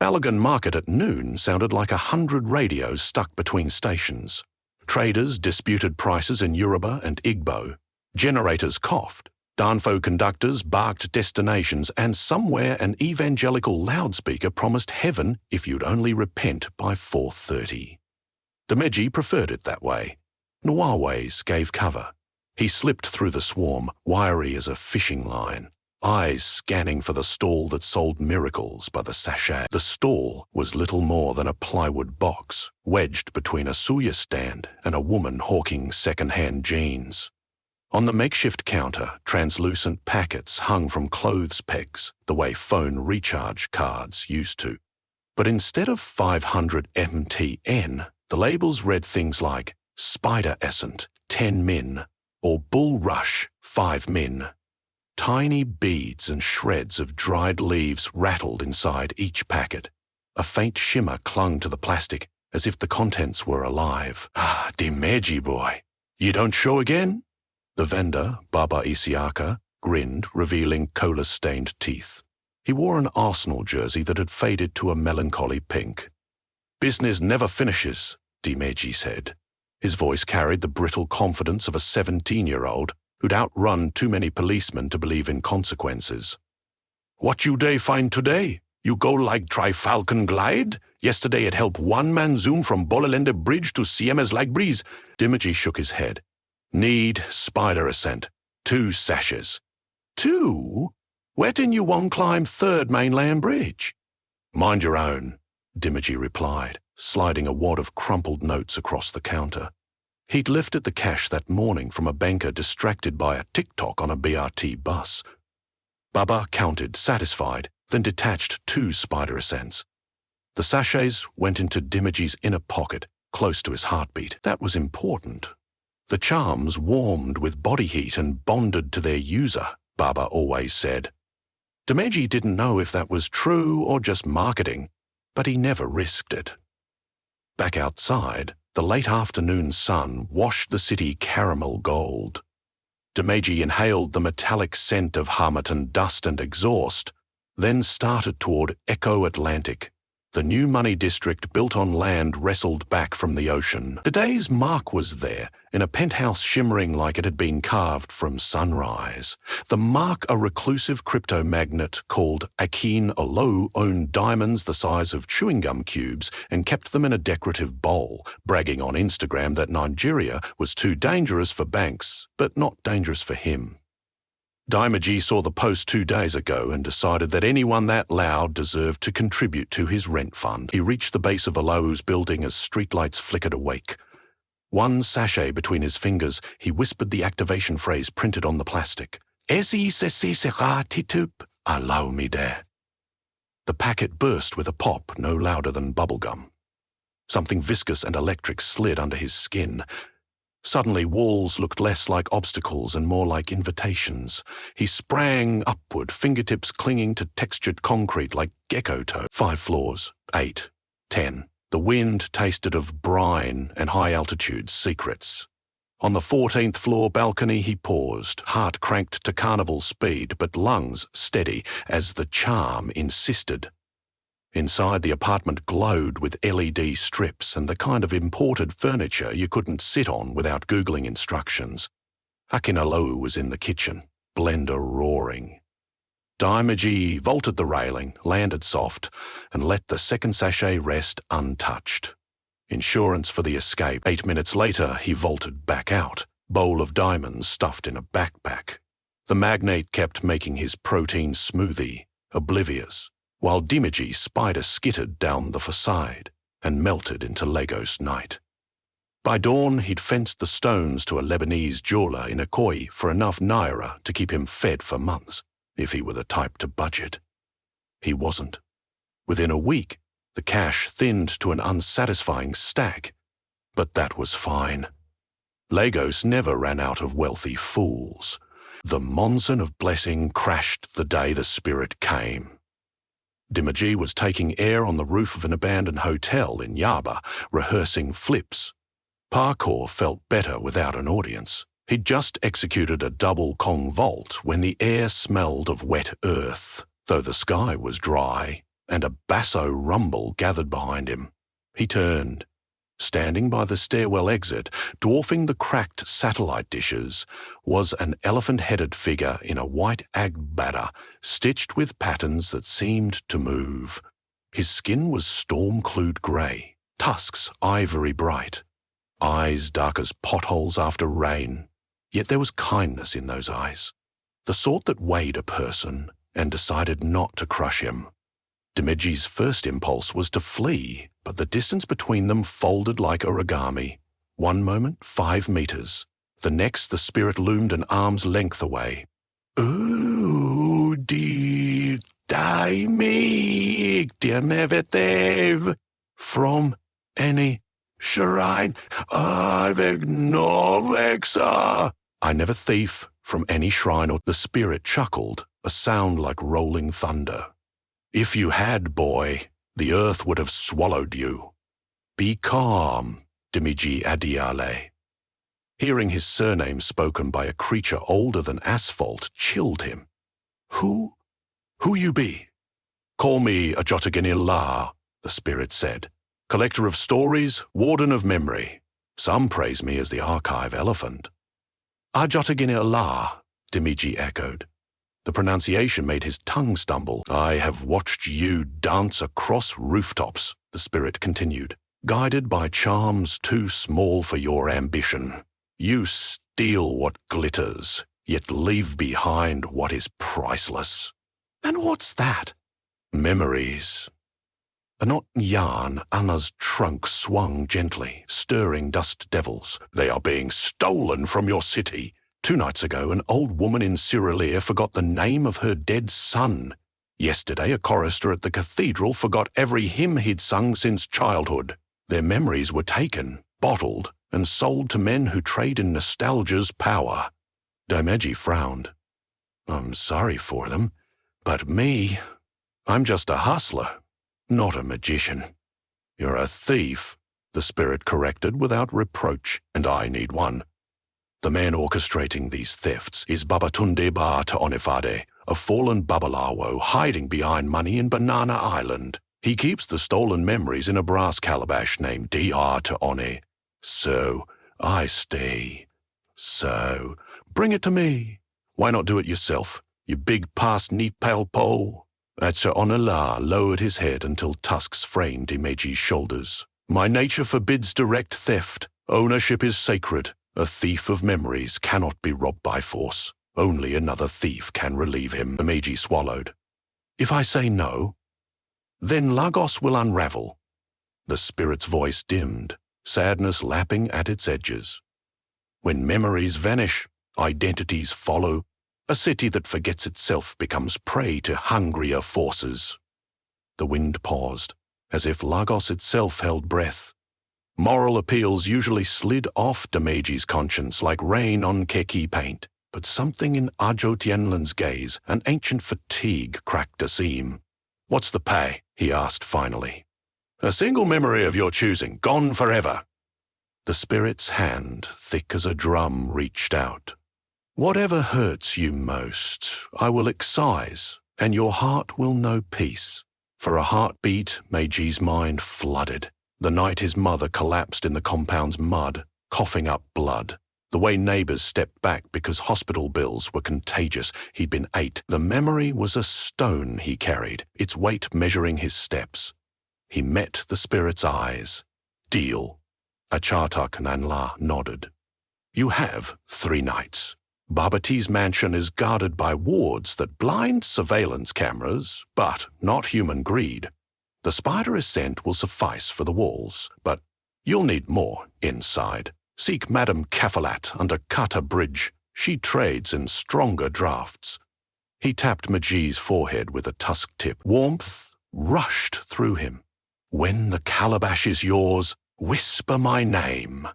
Balogun Market at noon sounded like 100 radios stuck between stations. Traders disputed prices in Yoruba and Igbo. Generators coughed. Danfo conductors barked destinations, and somewhere an evangelical loudspeaker promised heaven if you'd only repent by 4:30. Demeji preferred it that way. Nwaways gave cover. He slipped through the swarm, wiry as a fishing line, eyes scanning for the stall that sold miracles by the sachet. The stall was little more than a plywood box, wedged between a suya stand and a woman hawking second-hand jeans. On the makeshift counter, translucent packets hung from clothes pegs, the way phone recharge cards used to. But instead of 500 MTN, the labels read things like Spider Essence, 10 min, or Bull Rush, 5 min. Tiny beads and shreds of dried leaves rattled inside each packet. A faint shimmer clung to the plastic, as if the contents were alive. Ah, Demeji boy, you don't show again? The vendor, Baba Isiaka, grinned, revealing cola-stained teeth. He wore an Arsenal jersey that had faded to a melancholy pink. "Business never finishes," Demeji said. His voice carried the brittle confidence of a 17-year-old who'd outrun too many policemen to believe in consequences. "What you day find today? You go like Tri-Falcon glide? Yesterday it helped one man zoom from Bolelende Bridge to CMS like breeze." Demeji shook his head. "Need spider ascent. 2 sashes." "2? Where'd you won't climb 3rd mainland bridge?" "Mind your own," Demeji replied, sliding a wad of crumpled notes across the counter. He'd lifted the cash that morning from a banker distracted by a tick-tock on a BRT bus. Baba counted, satisfied, then detached 2 spider ascents. The sachets went into Demeji's inner pocket, close to his heartbeat. That was important. The charms warmed with body heat and bonded to their user, Baba always said. Demeji didn't know if that was true or just marketing, but he never risked it. Back outside, the late afternoon sun washed the city caramel gold. Demeji inhaled the metallic scent of Harmattan dust and exhaust, then started toward Echo Atlantic. The new money district built on land wrestled back from the ocean. Today's Mark was there, in a penthouse shimmering like it had been carved from sunrise. The Mark, a reclusive crypto magnate called Akin Olo, owned diamonds the size of chewing gum cubes and kept them in a decorative bowl, bragging on Instagram that Nigeria was too dangerous for banks, but not dangerous for him. Demeji saw the post 2 days ago and decided that anyone that loud deserved to contribute to his rent fund. He reached the base of Alo's building as streetlights flickered awake. One sachet between his fingers, he whispered the activation phrase printed on the plastic. "Esi sesi sera titup, allow me there." The packet burst with a pop no louder than bubblegum. Something viscous and electric slid under his skin. Suddenly, walls looked less like obstacles and more like invitations. He sprang upward, fingertips clinging to textured concrete like gecko toe. 5 floors, 8, 10. The wind tasted of brine and high-altitude secrets. On the 14th floor balcony, he paused, heart cranked to carnival speed, but lungs steady as the charm insisted. Inside, the apartment glowed with LED strips and the kind of imported furniture you couldn't sit on without Googling instructions. Akinolo was in the kitchen, blender roaring. Demeji vaulted the railing, landed soft, and let the second sachet rest untouched. Insurance for the escape. 8 minutes later, he vaulted back out, bowl of diamonds stuffed in a backpack. The magnate kept making his protein smoothie, oblivious, while Demeji spider skittered down the facade and melted into Lagos night. By dawn, he'd fenced the stones to a Lebanese jeweler in Ikoyi for enough naira to keep him fed for months, if he were the type to budget. He wasn't. Within a week, the cash thinned to an unsatisfying stack, but that was fine. Lagos never ran out of wealthy fools. The monsoon of blessing crashed the day the spirit came. Demeji was taking air on the roof of an abandoned hotel in Yaba, rehearsing flips. Parkour felt better without an audience. He'd just executed a double Kong vault when the air smelled of wet earth, though the sky was dry, and a basso rumble gathered behind him. He turned. Standing by the stairwell exit, dwarfing the cracked satellite dishes, was an elephant-headed figure in a white agbada stitched with patterns that seemed to move. His skin was storm-clued grey, tusks ivory bright, eyes dark as potholes after rain. Yet there was kindness in those eyes, the sort that weighed a person and decided not to crush him. Demeji's first impulse was to flee, but the distance between them folded like origami. One moment, 5 meters. The next, the spirit loomed an arm's length away. "Ooh, di daimig diamevetev from any shrine I've I never thief from any shrine," or the spirit chuckled, a sound like rolling thunder. "If you had, boy, the earth would have swallowed you. Be calm, Demiji Adiale." Hearing his surname spoken by a creature older than asphalt chilled him. Who you be?" "Call me Ajotagini La," the spirit said. "Collector of stories, warden of memory. Some praise me as the archive elephant." "Ajotagini La," Demiji echoed. The pronunciation made his tongue stumble. "I have watched you dance across rooftops," the spirit continued, "guided by charms too small for your ambition. You steal what glitters, yet leave behind what is priceless." "And what's that?" "Memories." A not yarn, Anna's trunk swung gently, stirring dust devils. "They are being stolen from your city. 2 nights ago, an old woman in Cyrilia forgot the name of her dead son. Yesterday, a chorister at the cathedral forgot every hymn he'd sung since childhood. Their memories were taken, bottled, and sold to men who trade in nostalgia's power." Daimeji frowned. "I'm sorry for them, but I'm just a hustler, not a magician." "You're a thief," the spirit corrected without reproach, "and I need one. The man orchestrating these thefts is Babatunde Ba Ta'onifade, a fallen Babalawo hiding behind money in Banana Island. He keeps the stolen memories in a brass calabash named Dr. Ta'one. So I stay. So bring it to me. Why not do it yourself, you big past Nipalpo?" Ata'onela lowered his head until tusks framed Imeji's shoulders. "My nature forbids direct theft. Ownership is sacred. A thief of memories cannot be robbed by force. Only another thief can relieve him." Imeji swallowed. "If I say no, then Lagos will unravel." The spirit's voice dimmed, sadness lapping at its edges. "When memories vanish, identities follow. A city that forgets itself becomes prey to hungrier forces." The wind paused, as if Lagos itself held breath. Moral appeals usually slid off Demeji's conscience like rain on keki paint, but something in Ajo Tianlin's gaze, an ancient fatigue, cracked a seam. "What's the pay?" he asked finally. "A single memory of your choosing, gone forever." The spirit's hand, thick as a drum, reached out. "Whatever hurts you most, I will excise, and your heart will know peace." For a heartbeat, Meiji's mind flooded. The night his mother collapsed in the compound's mud, coughing up blood. The way neighbors stepped back because hospital bills were contagious. He'd been 8. The memory was a stone he carried, its weight measuring his steps. He met the spirit's eyes. "Deal." Achatak Nanla nodded. "You have 3 nights. Babati's mansion is guarded by wards that blind surveillance cameras, but not human greed. The spider ascent will suffice for the walls, but you'll need more inside. Seek Madame Kafalat under Kata Bridge. She trades in stronger drafts." He tapped Maji's forehead with a tusk tip. Warmth rushed through him. "When the calabash is yours, whisper my name."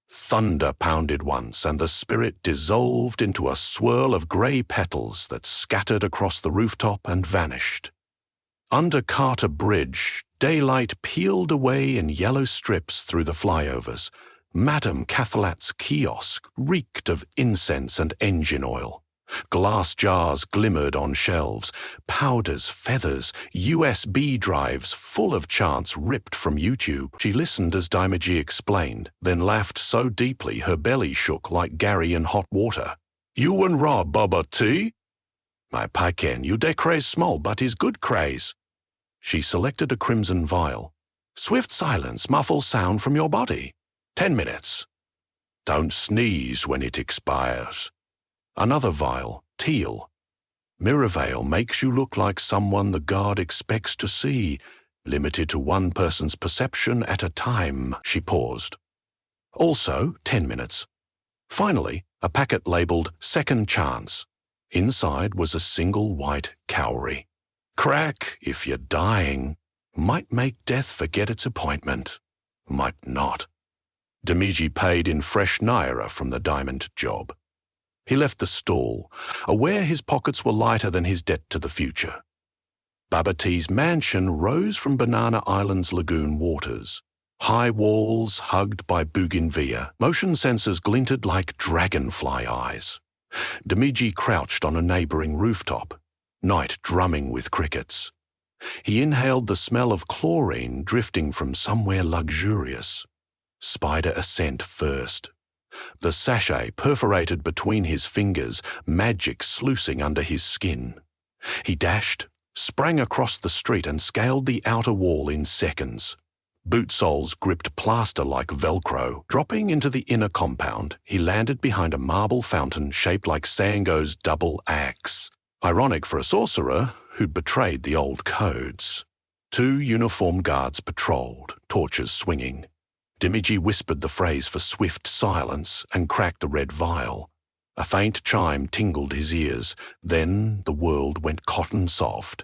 Thunder pounded once, and the spirit dissolved into a swirl of grey petals that scattered across the rooftop and vanished. Under Carter Bridge, daylight peeled away in yellow strips through the flyovers. Madame Cathalat's kiosk reeked of incense and engine oil. Glass jars glimmered on shelves, powders, feathers, USB drives full of chants ripped from YouTube. She listened as Daimiji explained, then laughed so deeply her belly shook like Gary in hot water. You and Rob Baba tea? My paiken, you de craze small, but is good craze. She selected a crimson vial. Swift silence, muffle sound from your body. 10 minutes. Don't sneeze when it expires. Another vial, teal. Mirrorveil makes you look like someone the guard expects to see, limited to one person's perception at a time. She paused. Also, 10 minutes. Finally, a packet labeled Second Chance. Inside was a single white cowrie. Crack, if you're dying, might make death forget its appointment. Might not. Daimiji paid in fresh naira from the diamond job. He left the stall, aware his pockets were lighter than his debt to the future. Babati's mansion rose from Banana Island's lagoon waters. High walls hugged by bougainvillea, motion sensors glinted like dragonfly eyes. Daimiji crouched on a neighboring rooftop, night drumming with crickets. He inhaled the smell of chlorine drifting from somewhere luxurious. Spider ascent first. The sachet perforated between his fingers, magic sluicing under his skin. He dashed, sprang across the street and scaled the outer wall in seconds. Boot soles gripped plaster like Velcro. Dropping into the inner compound, he landed behind a marble fountain shaped like Sango's double axe. Ironic for a sorcerer who'd betrayed the old codes. 2 uniformed guards patrolled, torches swinging. Daimiji whispered the phrase for swift silence and cracked a red vial. A faint chime tingled his ears. Then the world went cotton soft.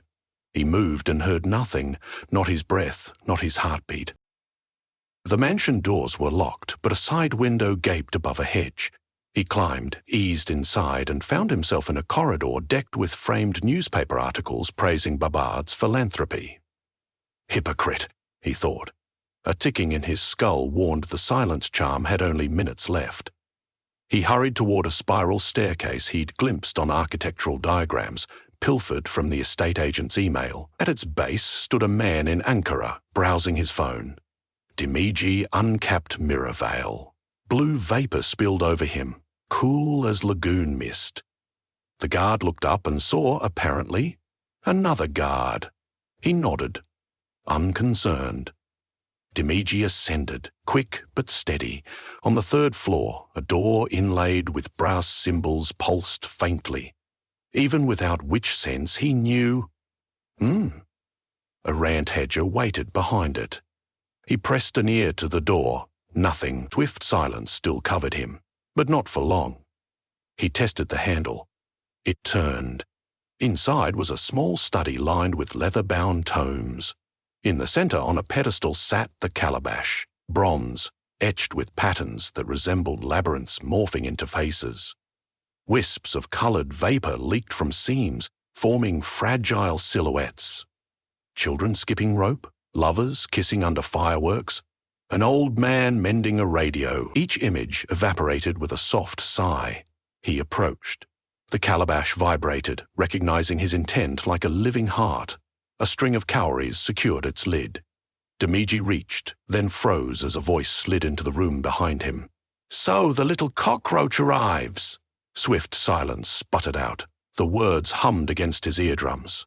He moved and heard nothing, not his breath, not his heartbeat. The mansion doors were locked, but a side window gaped above a hedge. He climbed, eased inside, and found himself in a corridor decked with framed newspaper articles praising Babard's philanthropy. Hypocrite, he thought. A ticking in his skull warned the silence charm had only minutes left. He hurried toward a spiral staircase he'd glimpsed on architectural diagrams, pilfered from the estate agent's email. At its base stood a man in Ankara, browsing his phone. Daimiji uncapped Mirrorveil. Blue vapor spilled over him, cool as lagoon mist. The guard looked up and saw, apparently, another guard. He nodded, unconcerned. Daimiji ascended, quick but steady. On the 3rd floor, a door inlaid with brass symbols pulsed faintly. Even without witch sense, he knew. A rant hedger waited behind it. He pressed an ear to the door. Nothing. Swift silence still covered him, but not for long. He tested the handle. It turned. Inside was a small study lined with leather-bound tomes. In the center on a pedestal sat the calabash, bronze, etched with patterns that resembled labyrinths morphing into faces. Wisps of colored vapor leaked from seams, forming fragile silhouettes. Children skipping rope, lovers kissing under fireworks, an old man mending a radio. Each image evaporated with a soft sigh. He approached. The calabash vibrated, recognizing his intent like a living heart. A string of cowries secured its lid. Daimiji reached, then froze as a voice slid into the room behind him. So the little cockroach arrives. Swift silence sputtered out. The words hummed against his eardrums.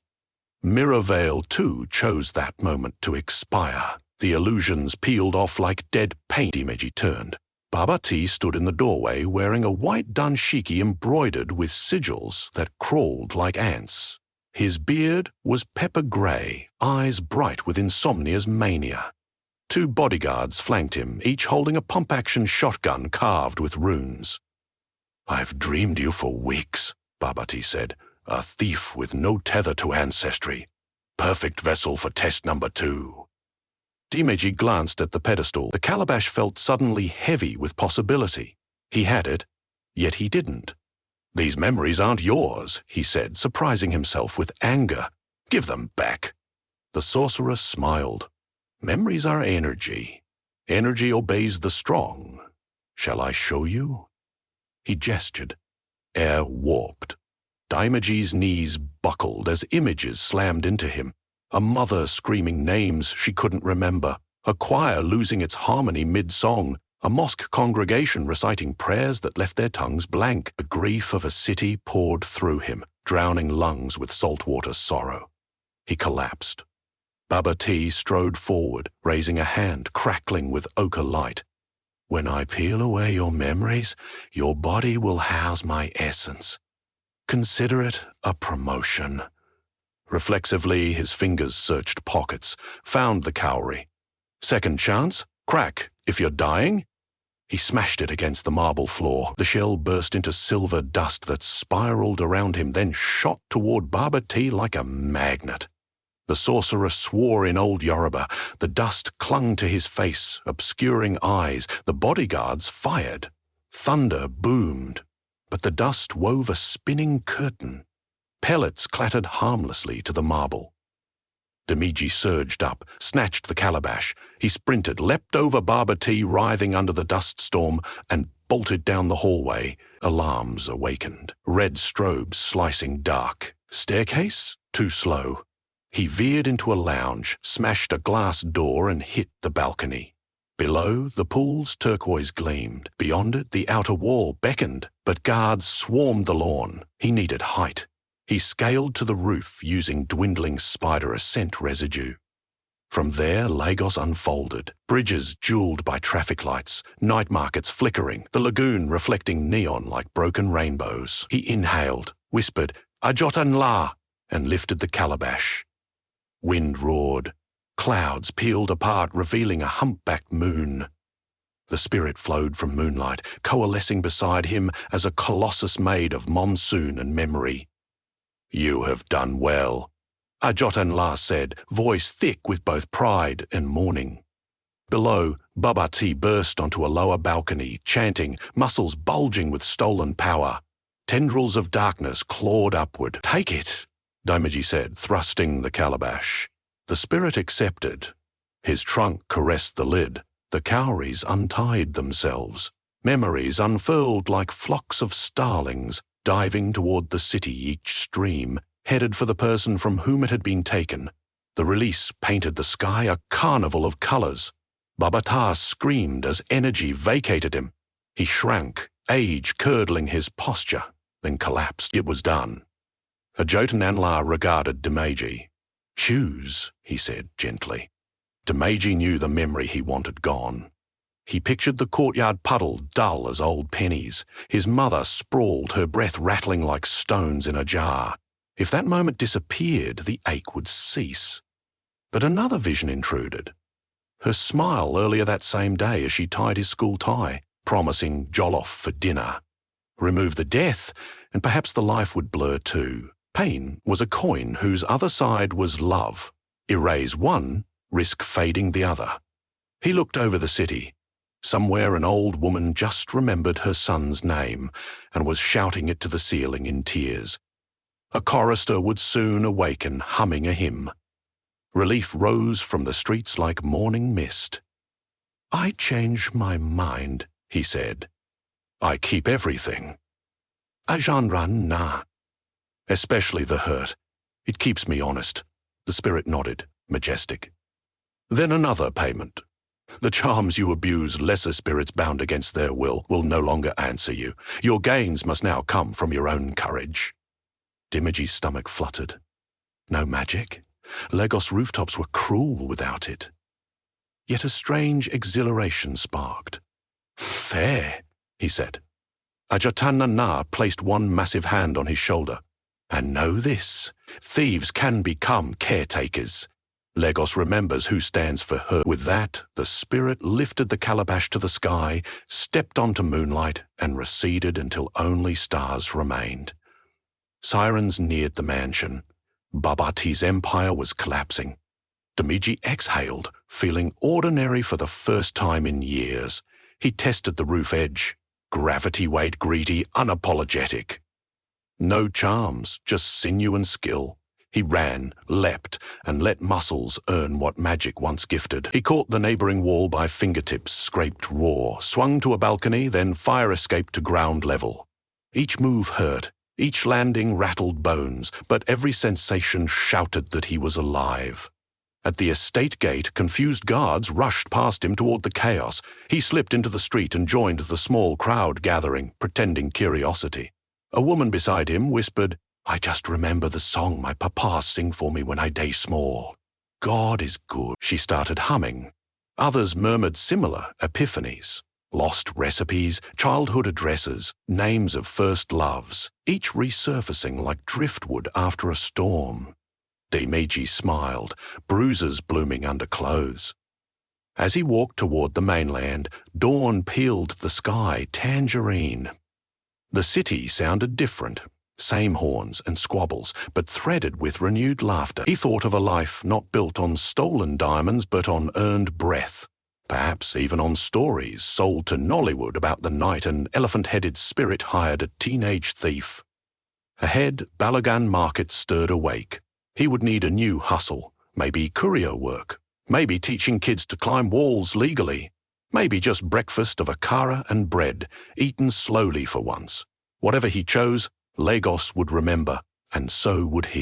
Mirrorveil, too, chose that moment to expire. The illusions peeled off like dead paint. Daimiji turned. Babati stood in the doorway wearing a white dashiki embroidered with sigils that crawled like ants. His beard was pepper grey, eyes bright with insomnia's mania. 2 bodyguards flanked him, each holding a pump-action shotgun carved with runes. I've dreamed you for weeks, Babati said. A thief with no tether to ancestry. Perfect vessel for test number 2. Daimiji glanced at the pedestal. The calabash felt suddenly heavy with possibility. He had it, yet he didn't. These memories aren't yours, he said, surprising himself with anger. Give them back. The sorcerer smiled. Memories are energy. Energy obeys the strong. Shall I show you? He gestured. Air warped. Daimaji's knees buckled as images slammed into him. A mother screaming names she couldn't remember, a choir losing its harmony mid-song, a mosque congregation reciting prayers that left their tongues blank. The grief of a city poured through him, drowning lungs with saltwater sorrow. He collapsed. Baba T strode forward, raising a hand crackling with ochre light. When I peel away your memories, your body will house my essence. Consider it a promotion. Reflexively, his fingers searched pockets, found the cowrie. Second chance, crack, if you're dying. He smashed it against the marble floor. The shell burst into silver dust that spiraled around him, then shot toward Baba T like a magnet. The sorcerer swore in old Yoruba. The dust clung to his face, obscuring eyes. The bodyguards fired. Thunder boomed. But the dust wove a spinning curtain. Pellets clattered harmlessly to the marble. Demiji surged up, snatched the calabash. He sprinted, leapt over Baba T writhing under the dust storm, and bolted down the hallway. Alarms awakened. Red strobes slicing dark. Staircase? Too slow. He veered into a lounge, smashed a glass door and hit the balcony. Below, the pool's turquoise gleamed. Beyond it, the outer wall beckoned, but guards swarmed the lawn. He needed height. He scaled to the roof using dwindling spider ascent residue. From there, Lagos unfolded, bridges jeweled by traffic lights, night markets flickering, the lagoon reflecting neon like broken rainbows. He inhaled, whispered, "Ajotan La," and lifted the calabash. Wind roared. Clouds peeled apart, revealing a humpbacked moon. The spirit flowed from moonlight, coalescing beside him as a colossus made of monsoon and memory. "You have done well," Ajotan La said, voice thick with both pride and mourning. Below, Baba T burst onto a lower balcony, chanting, muscles bulging with stolen power. Tendrils of darkness clawed upward. "Take it," Daimaji said, thrusting the calabash. The spirit accepted. His trunk caressed the lid. The cowries untied themselves. Memories unfurled like flocks of starlings, diving toward the city each stream, headed for the person from whom it had been taken. The release painted the sky a carnival of colors. Baba T screamed as energy vacated him. He shrank, age curdling his posture, then collapsed. It was done. Ajotan La regarded Daimaji. "Choose," he said gently. Daimaji knew the memory he wanted gone. He pictured the courtyard puddle dull as old pennies. His mother sprawled, her breath rattling like stones in a jar. If that moment disappeared, the ache would cease. But another vision intruded. Her smile earlier that same day as she tied his school tie, promising jollof for dinner. Remove the death, and perhaps the life would blur too. Pain was a coin whose other side was love. Erase one, risk fading the other. He looked over the city. Somewhere an old woman just remembered her son's name and was shouting it to the ceiling in tears. A chorister would soon awaken, humming a hymn. Relief rose from the streets like morning mist. "I change my mind," he said. "I keep everything." "Ajanran na." "Especially the hurt. It keeps me honest." The spirit nodded, majestic. "Then another payment. The charms you abuse, lesser spirits bound against their will no longer answer you. Your gains must now come from your own courage." Daimaji's stomach fluttered. No magic? Lagos rooftops were cruel without it. Yet a strange exhilaration sparked. "Fair," he said. Ajotan Na placed one massive hand on his shoulder. "And know this, thieves can become caretakers. Lagos remembers who stands for her." With that, the spirit lifted the calabash to the sky, stepped onto moonlight, and receded until only stars remained. Sirens neared the mansion. Baba T's empire was collapsing. Daimaji exhaled, feeling ordinary for the first time in years. He tested the roof edge. Gravity-weight greedy, unapologetic. No charms, just sinew and skill. He ran, leapt, and let muscles earn what magic once gifted. He caught the neighboring wall by fingertips, scraped raw, swung to a balcony, then fire escaped to ground level. Each move hurt. Each landing rattled bones, but every sensation shouted that he was alive. At the estate gate, confused guards rushed past him toward the chaos. He slipped into the street and joined the small crowd gathering, pretending curiosity. A woman beside him whispered, "I just remember the song my papa sing for me when I day small. God is good." She started humming. Others murmured similar epiphanies. Lost recipes, childhood addresses, names of first loves, each resurfacing like driftwood after a storm. Dimeji smiled, bruises blooming under clothes. As he walked toward the mainland, dawn peeled the sky tangerine. The city sounded different, same horns and squabbles, but threaded with renewed laughter. He thought of a life not built on stolen diamonds but on earned breath. Perhaps even on stories sold to Nollywood about the night an elephant-headed spirit hired a teenage thief. Ahead, Balagan Market stirred awake. He would need a new hustle, maybe courier work, maybe teaching kids to climb walls legally, maybe just breakfast of akara and bread, eaten slowly for once. Whatever he chose, Lagos would remember, and so would he.